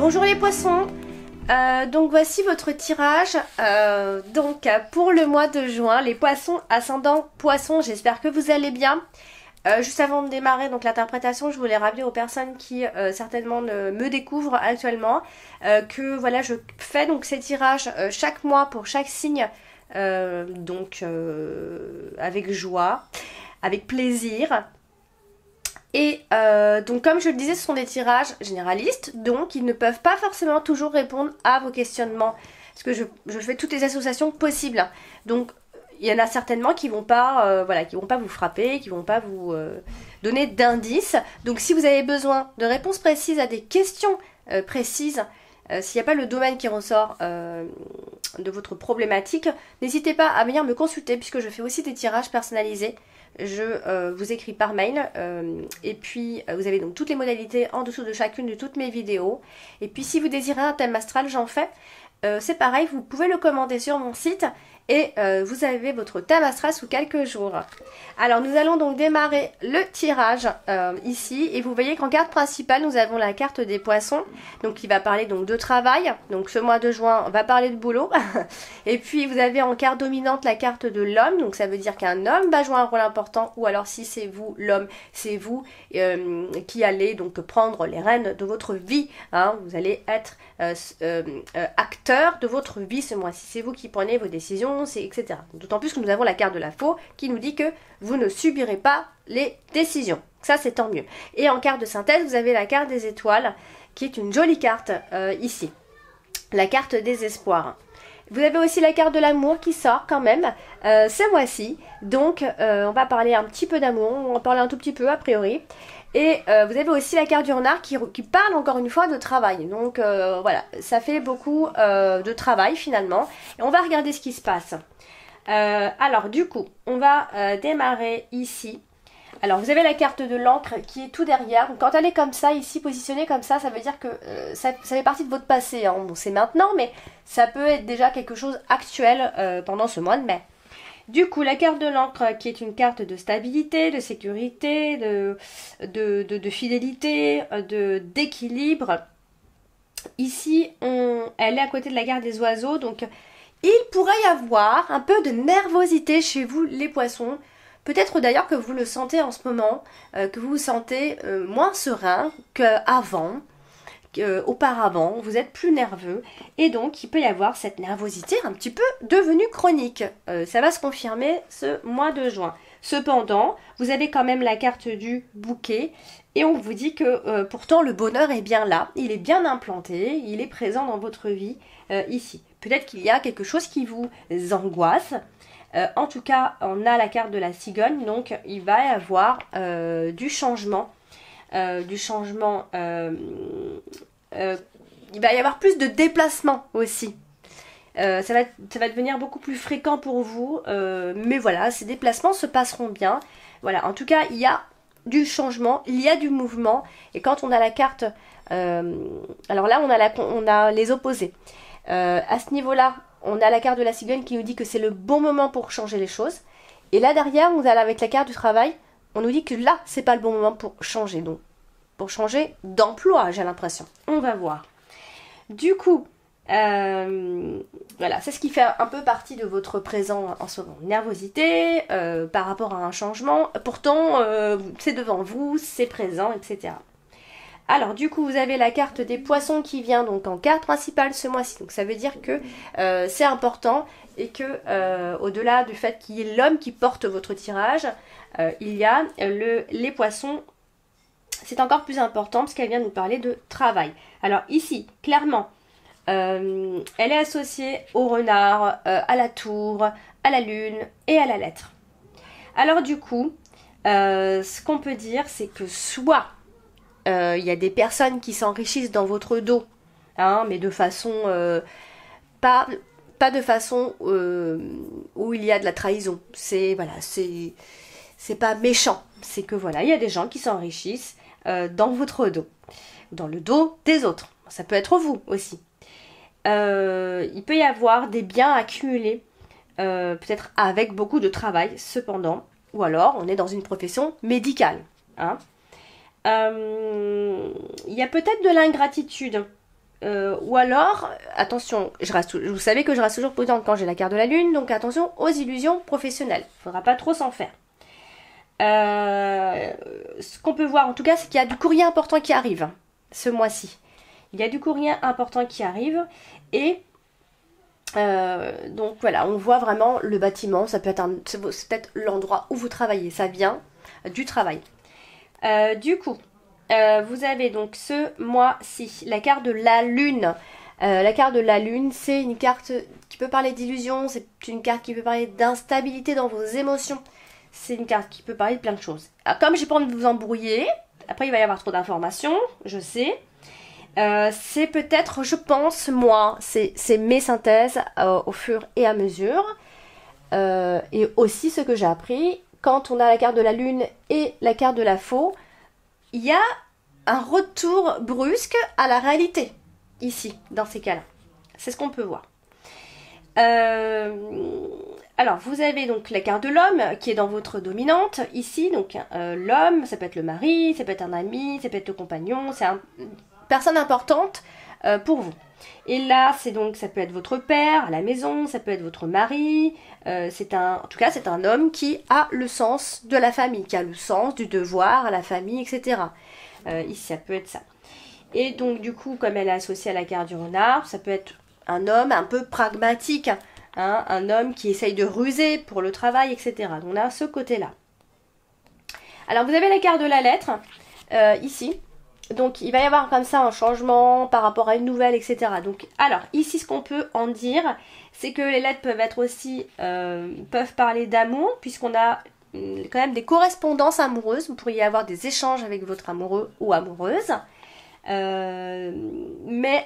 Bonjour les poissons, donc voici votre tirage pour le mois de juin, les poissons ascendant poissons, j'espère que vous allez bien. Juste avant de démarrer donc l'interprétation, je voulais rappeler aux personnes qui certainement me découvrent actuellement que voilà, je fais donc ces tirages chaque mois pour chaque signe, avec joie, avec plaisir. Et donc comme je le disais, ce sont des tirages généralistes, donc ils ne peuvent pas forcément toujours répondre à vos questionnements, parce que je fais toutes les associations possibles. Donc il y en a certainement qui vont pas, qui vont pas vous frapper, qui vont pas vous donner d'indices. Donc si vous avez besoin de réponses précises à des questions précises, s'il n'y a pas le domaine qui ressort de votre problématique, n'hésitez pas à venir me consulter, puisque je fais aussi des tirages personnalisés. Je vous écris par mail et puis vous avez donc toutes les modalités en dessous de chacune de toutes mes vidéos. Et puis si vous désirez un thème astral, j'en fais. C'est pareil, vous pouvez le commander sur mon site et vous avez votre thème astral sous quelques jours. Alors nous allons donc démarrer le tirage ici, et vous voyez qu'en carte principale nous avons la carte des poissons, donc qui va parler donc de travail. Donc ce mois de juin on va parler de boulot. Et puis vous avez en carte dominante la carte de l'homme, donc ça veut dire qu'un homme va jouer un rôle important, ou alors si c'est vous l'homme, c'est vous qui allez donc prendre les rênes de votre vie, hein. Vous allez être acteur de votre vie ce mois-ci, c'est vous qui prenez vos décisions, etc. D'autant plus que nous avons la carte de la faux qui nous dit que vous ne subirez pas les décisions. Ça, c'est tant mieux. Et en carte de synthèse, vous avez la carte des étoiles, qui est une jolie carte ici. La carte des espoirs. Vous avez aussi la carte de l'amour qui sort quand même ce mois-ci. Donc, on va parler un petit peu d'amour. On va en parler un tout petit peu a priori. Et vous avez aussi la carte du renard qui parle encore une fois de travail. Donc voilà, ça fait beaucoup de travail finalement. Et on va regarder ce qui se passe. Alors du coup, on va démarrer ici. Alors vous avez la carte de l'encre qui est tout derrière. Donc, quand elle est comme ça, ici positionnée comme ça veut dire que ça fait partie de votre passé, hein. Bon, c'est maintenant, mais ça peut être déjà quelque chose actuel pendant ce mois de mai. Du coup, la carte de l'encre qui est une carte de stabilité, de sécurité, de fidélité, d'équilibre. Ici, elle est à côté de la carte des oiseaux, donc il pourrait y avoir un peu de nervosité chez vous les poissons. Peut-être d'ailleurs que vous le sentez en ce moment, que vous vous sentez moins serein qu'avant. Auparavant, vous êtes plus nerveux et donc il peut y avoir cette nervosité un petit peu devenue chronique. Ça va se confirmer ce mois de juin. Cependant, vous avez quand même la carte du bouquet et on vous dit que pourtant le bonheur est bien là, il est bien implanté, il est présent dans votre vie ici. Peut-être qu'il y a quelque chose qui vous angoisse. En tout cas, on a la carte de la cigogne, donc il va y avoir du changement. Il va y avoir plus de déplacements aussi. Ça va devenir beaucoup plus fréquent pour vous, mais voilà, ces déplacements se passeront bien. Voilà, en tout cas, il y a du changement, il y a du mouvement, et quand on a la carte, alors là, on a les opposés. À ce niveau-là, on a la carte de la cigogne qui nous dit que c'est le bon moment pour changer les choses, et là derrière, on a avec la carte du travail, on nous dit que là, c'est pas le bon moment pour changer, donc pour changer d'emploi, j'ai l'impression. On va voir. Du coup, voilà, c'est ce qui fait un peu partie de votre présent en ce moment. Nervosité par rapport à un changement. Pourtant, c'est devant vous, c'est présent, etc. Alors, du coup, vous avez la carte des poissons qui vient donc en carte principale ce mois-ci. Donc, ça veut dire que c'est important et que, au-delà du fait qu'il y ait l'homme qui porte votre tirage, il y a les poissons. C'est encore plus important parce qu'elle vient nous parler de travail. Alors ici, clairement, elle est associée au renard, à la tour, à la lune et à la lettre. Alors du coup, ce qu'on peut dire, c'est que soit il y a des personnes qui s'enrichissent dans votre dos, hein, mais de façon pas de façon où il y a de la trahison. C'est pas méchant. C'est que voilà, il y a des gens qui s'enrichissent dans votre dos, dans le dos des autres. Ça peut être vous aussi. Il peut y avoir des biens accumulés, peut-être avec beaucoup de travail, cependant, ou alors on est dans une profession médicale. Hein. Il y a peut-être de l'ingratitude Ou alors, attention, vous savez que je reste toujours prudente quand j'ai la carte de la lune, donc attention aux illusions professionnelles. Il ne faudra pas trop s'en faire. Ce qu'on peut voir en tout cas, c'est qu'il y a du courrier important qui arrive ce mois-ci. Il y a du courrier important qui arrive et donc voilà, on voit vraiment le bâtiment, ça peut être c'est peut-être l'endroit où vous travaillez, ça vient du travail. Du coup, vous avez donc ce mois-ci la carte de la lune. La carte de la lune, c'est une carte qui peut parler d'illusion, c'est une carte qui peut parler d'instabilité dans vos émotions. C'est une carte qui peut parler de plein de choses. Alors, comme j'ai pas envie de vous embrouiller, après il va y avoir trop d'informations, je sais. C'est peut-être, je pense, moi, c'est mes synthèses au fur et à mesure. Et aussi ce que j'ai appris, quand on a la carte de la lune et la carte de la faux, il y a un retour brusque à la réalité, ici, dans ces cas-là. C'est ce qu'on peut voir. Alors, vous avez donc la carte de l'homme qui est dans votre dominante, ici. Donc, l'homme, ça peut être le mari, ça peut être un ami, ça peut être le compagnon, c'est une personne importante pour vous. Et là, c'est donc, ça peut être votre père à la maison, ça peut être votre mari. En tout cas, c'est un homme qui a le sens de la famille, qui a le sens du devoir à la famille, etc. Ici, ça peut être ça. Et donc, du coup, comme elle est associée à la carte du renard, ça peut être un homme un peu pragmatique, hein, un homme qui essaye de ruser pour le travail, etc. Donc, on a ce côté-là. Alors, vous avez la carte de la lettre, ici. Donc, il va y avoir comme ça un changement par rapport à une nouvelle, etc. Donc, alors, ici, ce qu'on peut en dire, c'est que les lettres peuvent être aussi, peuvent parler d'amour, puisqu'on a quand même des correspondances amoureuses. Vous pourriez avoir des échanges avec votre amoureux ou amoureuse. Mais,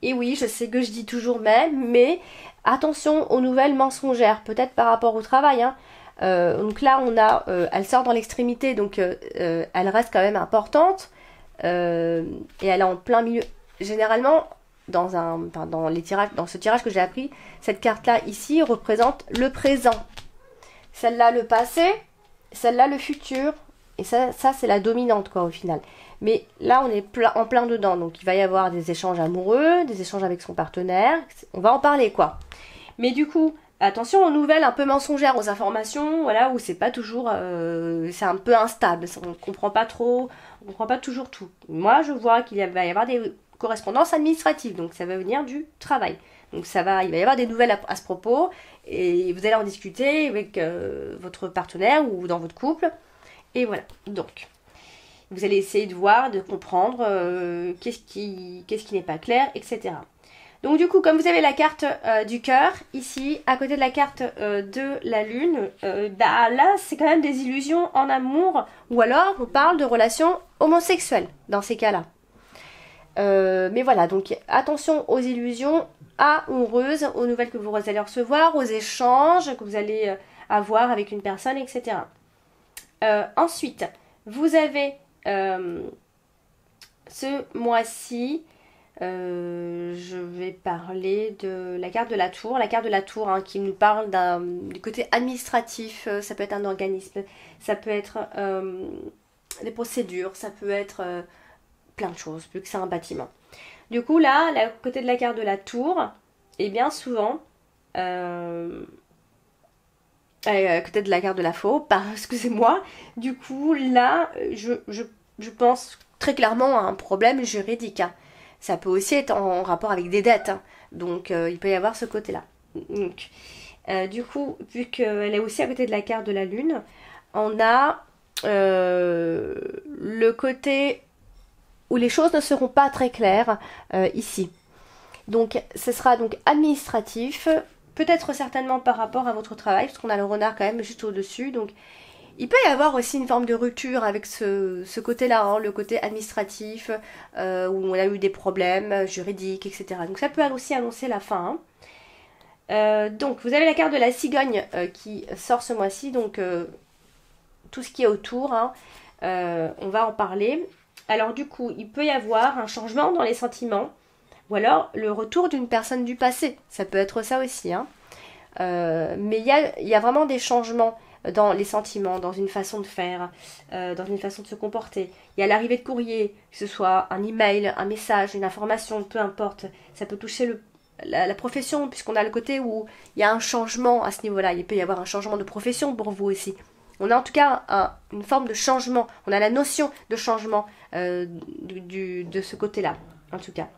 et oui, je sais que je dis toujours mais attention aux nouvelles mensongères, peut-être par rapport au travail, hein. Donc là, elle sort dans l'extrémité, donc elle reste quand même importante. Et elle est en plein milieu. Généralement, dans ce tirage que j'ai appris, cette carte-là ici représente le présent. Celle-là, le passé. Celle-là, le futur. Et ça c'est la dominante, quoi, au final. Mais là, on est en plein dedans. Donc, il va y avoir des échanges amoureux, des échanges avec son partenaire. On va en parler, quoi. Mais du coup, attention aux nouvelles un peu mensongères, aux informations, voilà, où c'est pas toujours... c'est un peu instable. On ne comprend pas trop, on ne comprend pas toujours tout. Moi, je vois qu'il va y avoir des correspondances administratives. Donc, ça va venir du travail. Donc, il va y avoir des nouvelles à ce propos. Et vous allez en discuter avec votre partenaire ou dans votre couple. Et voilà. Donc... vous allez essayer de voir, de comprendre qu'est-ce qui n'est pas clair, etc. Donc du coup, comme vous avez la carte du cœur, ici, à côté de la carte de la lune, là, c'est quand même des illusions en amour, ou alors on parle de relations homosexuelles, dans ces cas-là. Mais voilà, donc attention aux illusions amoureuses, aux nouvelles que vous allez recevoir, aux échanges que vous allez avoir avec une personne, etc. Ensuite, vous avez... ce mois-ci, je vais parler de la carte de la tour. La carte de la tour, hein, qui nous parle du côté administratif. Ça peut être un organisme, ça peut être des procédures, ça peut être plein de choses, vu que c'est un bâtiment. Du coup, là, à côté de la carte de la tour, et bien souvent... à côté de la carte de la faux, excusez-moi. Du coup, là, je pense très clairement à un problème juridique, hein. Ça peut aussi être en rapport avec des dettes, hein. Donc, il peut y avoir ce côté-là. Donc, du coup, vu qu'elle est aussi à côté de la carte de la lune, on a le côté où les choses ne seront pas très claires ici. Donc, ce sera donc administratif, peut-être certainement par rapport à votre travail, parce qu'on a le renard quand même juste au-dessus. Donc, il peut y avoir aussi une forme de rupture avec ce côté-là, hein, le côté administratif, où on a eu des problèmes juridiques, etc. Donc, ça peut aussi annoncer la fin, hein. Donc, vous avez la carte de la cigogne qui sort ce mois-ci. Donc, tout ce qui est autour, hein, on va en parler. Alors, du coup, il peut y avoir un changement dans les sentiments. Ou alors le retour d'une personne du passé. Ça peut être ça aussi, hein. Mais il y a vraiment des changements dans les sentiments, dans une façon de faire, dans une façon de se comporter. Il y a l'arrivée de courrier, que ce soit un email, un message, une information, peu importe. Ça peut toucher la profession, puisqu'on a le côté où il y a un changement à ce niveau-là. Il peut y avoir un changement de profession pour vous aussi. On a en tout cas une forme de changement. On a la notion de changement de ce côté-là, en tout cas.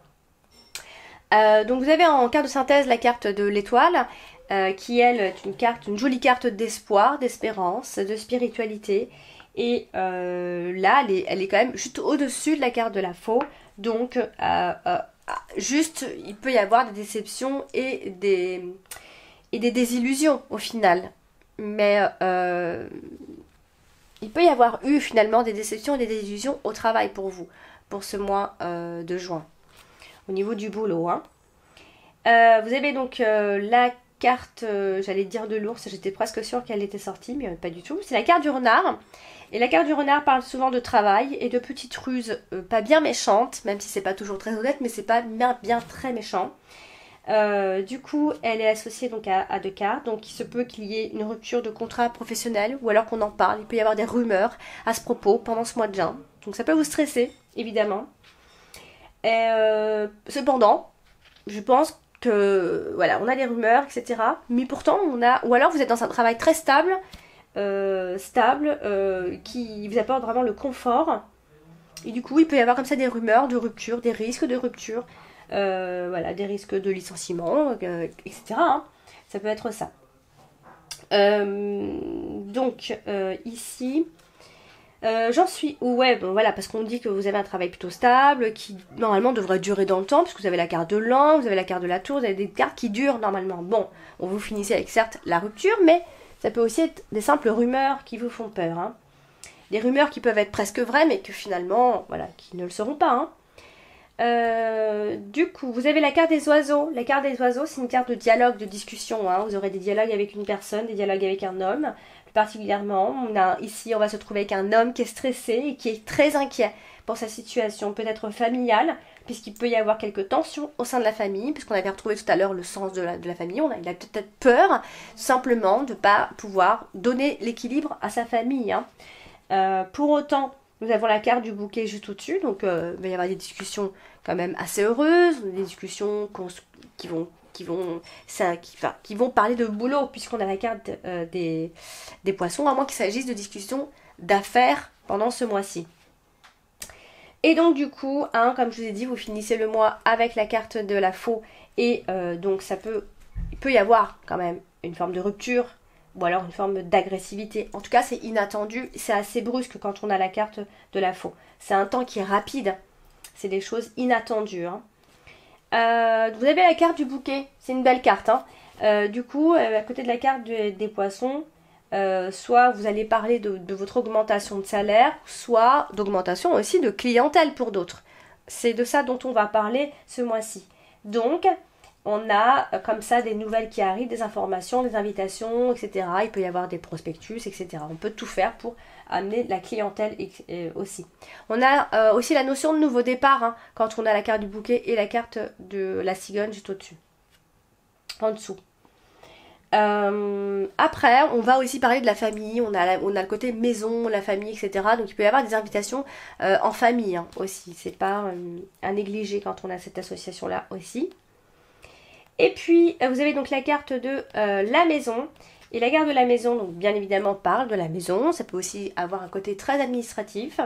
Donc vous avez en carte de synthèse la carte de l'étoile, qui elle est une jolie carte d'espoir, d'espérance, de spiritualité. Et là, elle est quand même juste au-dessus de la carte de la faux. Donc juste, il peut y avoir des déceptions et des désillusions au final. Mais il peut y avoir eu finalement des déceptions et des désillusions au travail pour vous, pour ce mois de juin. Au niveau du boulot. Hein. Vous avez donc la carte, j'allais dire de l'ours, j'étais presque sûre qu'elle était sortie, mais pas du tout. C'est la carte du renard. Et la carte du renard parle souvent de travail et de petites ruses pas bien méchantes, même si c'est pas toujours très honnête, mais c'est pas bien très méchant. Du coup, elle est associée donc à deux cartes, donc il se peut qu'il y ait une rupture de contrat professionnel, ou alors qu'on en parle, il peut y avoir des rumeurs à ce propos pendant ce mois de juin. Donc ça peut vous stresser, évidemment. Cependant, je pense que voilà, on a des rumeurs, etc. Mais pourtant, ou alors vous êtes dans un travail très stable, qui vous apporte vraiment le confort. Et du coup, il peut y avoir comme ça des rumeurs de rupture, des risques de rupture, voilà, des risques de licenciement, etc. Hein. Ça peut être ça. Donc, ici, j'en suis où? Ouais, bon voilà, parce qu'on dit que vous avez un travail plutôt stable, qui normalement devrait durer dans le temps, puisque vous avez la carte de l'an, vous avez la carte de la tour, vous avez des cartes qui durent normalement. Bon, on vous finissez avec certes la rupture, mais ça peut aussi être des simples rumeurs qui vous font peur. Hein. Des rumeurs qui peuvent être presque vraies, mais que finalement, voilà, qui ne le seront pas. Hein. Du coup, vous avez la carte des oiseaux. La carte des oiseaux, c'est une carte de dialogue, de discussion. Hein. Vous aurez des dialogues avec une personne, des dialogues avec un homme. Plus particulièrement, ici, on va se trouver avec un homme qui est stressé et qui est très inquiet pour sa situation, peut-être familiale, puisqu'il peut y avoir quelques tensions au sein de la famille, puisqu'on avait retrouvé tout à l'heure le sens de la famille. Il a peut-être peur, simplement, de ne pas pouvoir donner l'équilibre à sa famille. Hein. Pour autant, nous avons la carte du bouquet juste au-dessus, donc il va y avoir des discussions quand même assez heureuses, des discussions qui vont parler de boulot, puisqu'on a la carte des poissons, à moins qu'il s'agisse de discussions d'affaires pendant ce mois-ci. Et donc du coup, hein, comme je vous ai dit, vous finissez le mois avec la carte de la faux, et donc il peut y avoir quand même une forme de rupture, ou alors une forme d'agressivité. En tout cas, c'est inattendu, c'est assez brusque quand on a la carte de la faux. C'est un temps qui est rapide, c'est des choses inattendues. Hein. Vous avez la carte du bouquet, c'est une belle carte. Hein. Du coup, à côté de la carte des poissons, soit vous allez parler de votre augmentation de salaire, soit d'augmentation aussi de clientèle pour d'autres. C'est de ça dont on va parler ce mois-ci. Donc, on a comme ça des nouvelles qui arrivent, des informations, des invitations, etc. Il peut y avoir des prospectus, etc. On peut tout faire pour amener la clientèle aussi. On a aussi la notion de nouveau départ, hein, quand on a la carte du bouquet et la carte de la cigogne juste au-dessus, en dessous. Après, on va aussi parler de la famille, on a le côté maison, la famille, etc. Donc il peut y avoir des invitations en famille hein, aussi. C'est pas à négliger quand on a cette association-là aussi. Et puis, vous avez donc la carte de la maison. Et la carte de la maison, donc bien évidemment, parle de la maison. Ça peut aussi avoir un côté très administratif.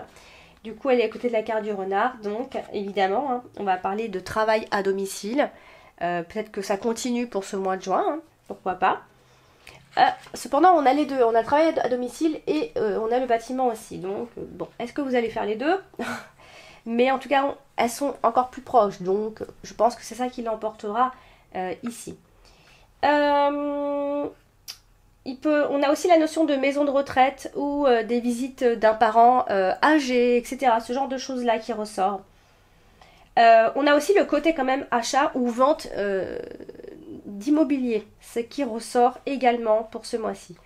Du coup, elle est à côté de la carte du renard. Donc, évidemment, hein, on va parler de travail à domicile. Peut-être que ça continue pour ce mois de juin. Hein, pourquoi pas. Cependant, on a les deux. On a le travail à domicile et on a le bâtiment aussi. Donc, bon, est-ce que vous allez faire les deux? Mais en tout cas, elles sont encore plus proches. Donc, je pense que c'est ça qui l'emportera ici. On a aussi la notion de maison de retraite ou des visites d'un parent âgé, etc. Ce genre de choses-là qui ressort. On a aussi le côté quand même achat ou vente d'immobilier, ce qui ressort également pour ce mois-ci.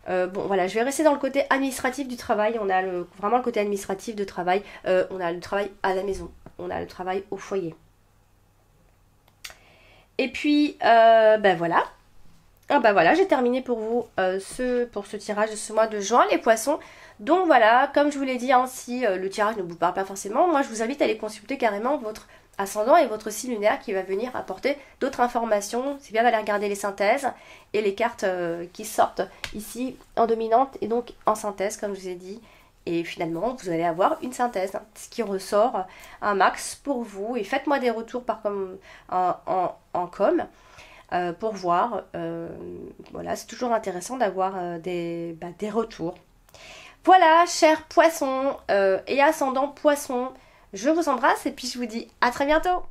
Bon voilà, je vais rester dans le côté administratif du travail. On a vraiment le côté administratif de travail. On a le travail à la maison, on a le travail au foyer. Et puis, ben voilà. Ah bah voilà, j'ai terminé pour vous pour ce tirage de ce mois de juin, les poissons. Donc voilà, comme je vous l'ai dit, hein, si le tirage ne vous parle pas forcément, moi je vous invite à aller consulter carrément votre ascendant et votre signe lunaire qui va venir apporter d'autres informations. C'est bien d'aller regarder les synthèses et les cartes qui sortent ici en dominante et donc en synthèse, comme je vous ai dit. Et finalement, vous allez avoir une synthèse, hein, ce qui ressort un max pour vous. Et faites-moi des retours en com pour voir. Voilà, c'est toujours intéressant d'avoir des retours. Voilà, chers poissons et ascendants poissons, je vous embrasse et puis je vous dis à très bientôt.